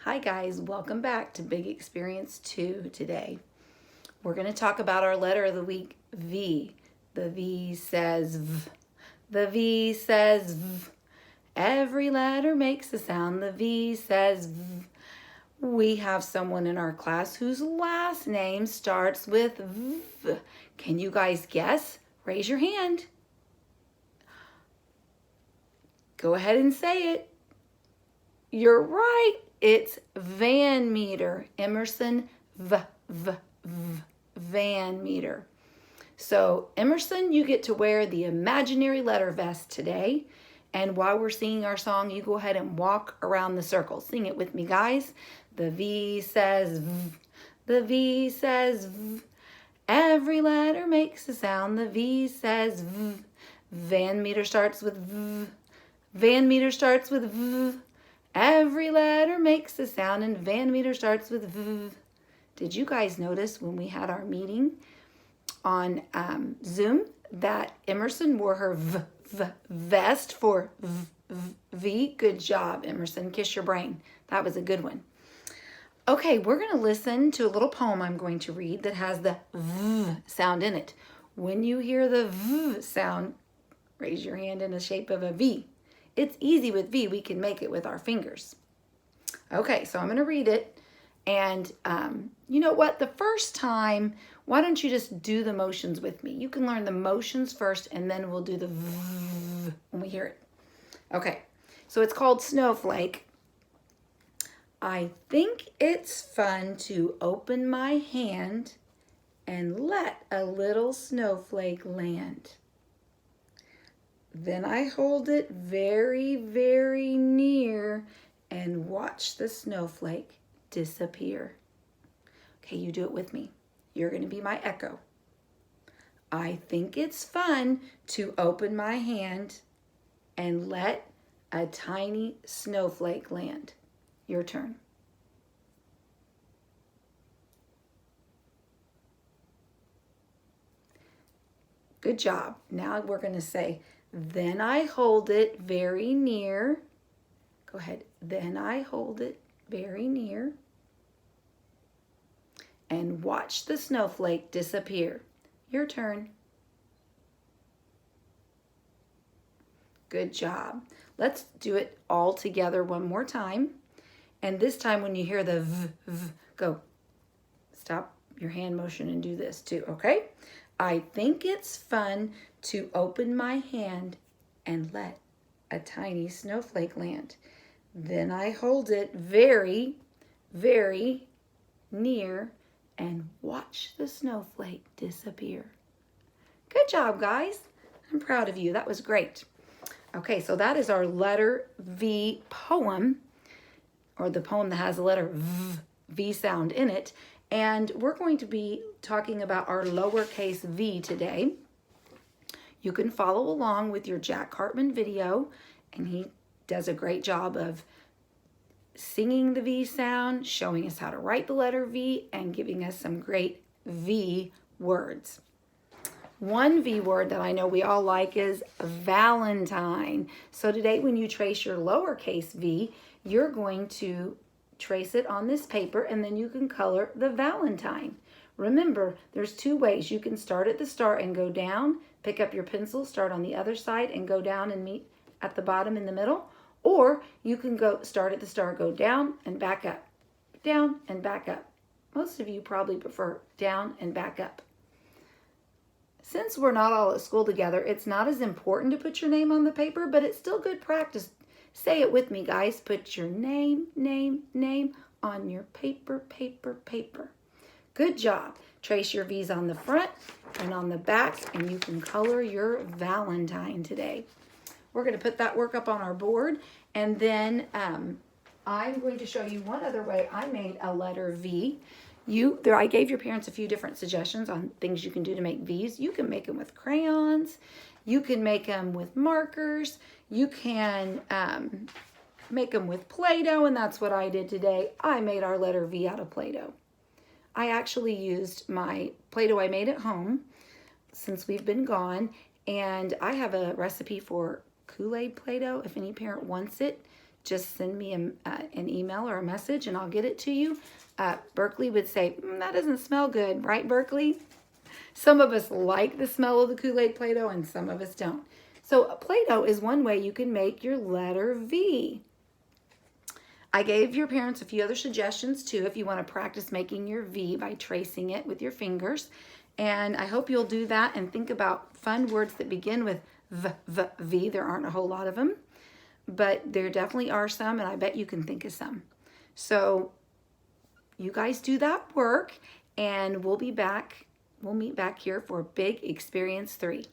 Hi guys, welcome back to Big Experience 2 today. We're going to talk about our letter of the week, V. The V says V. The V says V. Every letter makes a sound. The V says V. We have someone in our class whose last name starts with V. Can you guys guess? Raise your hand. Go ahead and say it. You're right. It's Van Meter. Emerson Van Meter. So Emerson, you get to wear the imaginary letter vest today. And while we're singing our song, you go ahead and walk around the circle. Sing it with me, guys. The V says V. The V says V. Every letter makes a sound. The V says V. Van Meter starts with V. Van Meter starts with V. Every letter makes a sound, and Van Meter starts with V. Did you guys notice when we had our meeting on Zoom that Emerson wore her vest for V? Good job, Emerson. Kiss your brain. That was a good one. Okay, we're going to listen to a little poem I'm going to read that has the V sound in it. When you hear the V sound, raise your hand in the shape of a V. It's easy with V. We can make it with our fingers. Okay, so I'm going to read it. And you know what? The first time, why don't you just do the motions with me? You can learn the motions first, and then we'll do the V when we hear it. Okay, so it's called Snowflake. I think it's fun to open my hand and let a little snowflake land. Then I hold it very, very near and watch the snowflake disappear. Okay, you do it with me. You're going to be my echo. I think it's fun to open my hand and let a tiny snowflake land. Your turn. Good job. Now we're going to say, then I hold it very near. Go ahead. Then I hold it very near and watch the snowflake disappear. Your turn. Good job. Let's do it all together one more time. And this time when you hear the V, go. Stop your hand motion and do this too, okay? I think it's fun to open my hand and let a tiny snowflake land. Then I hold it very, very near and watch the snowflake disappear. Good job, guys. I'm proud of you. That was great. Okay, so that is our letter V poem, or the poem that has the letter V sound in it. And we're going to be talking about our lowercase v today. You can follow along with your Jack Hartman video, and he does a great job of singing the V sound, showing us how to write the letter V, and giving us some great V words. One V word that I know we all like is Valentine. So today when you trace your lowercase v, you're going to trace it on this paper, and then you can color the Valentine. Remember, there's two ways. You can start at the start and go down, pick up your pencil, start on the other side, and go down and meet at the bottom in the middle. Or you can go start at the start, go down and back up, down and back up. Most of you probably prefer down and back up. Since we're not all at school together, it's not as important to put your name on the paper, but it's still good practice. Say it with me, guys. Put your name on your paper. Good job. Trace your V's on the front and on the back, and you can color your Valentine today. We're going to put that work up on our board, and then I'm going to show you one other way I made a letter V. I gave your parents a few different suggestions on things you can do to make V's. You can make them with crayons. You can make them with markers. You can make them with Play-Doh, and that's what I did today. I made our letter V out of Play-Doh. I actually used my Play-Doh I made at home since we've been gone, and I have a recipe for Kool-Aid Play-Doh if any parent wants it just send me an email or a message and I'll get it to you. Berkeley would say, that doesn't smell good, right, Berkeley? Some of us like the smell of the Kool-Aid Play-Doh and some of us don't. So Play-Doh is one way you can make your letter V. I gave your parents a few other suggestions too if you want to practice making your V by tracing it with your fingers. And I hope you'll do that and think about fun words that begin with V. There aren't a whole lot of them, but there definitely are some, and I bet you can think of some. So you guys do that work, and we'll be back. We'll meet back here for Big Experience 3.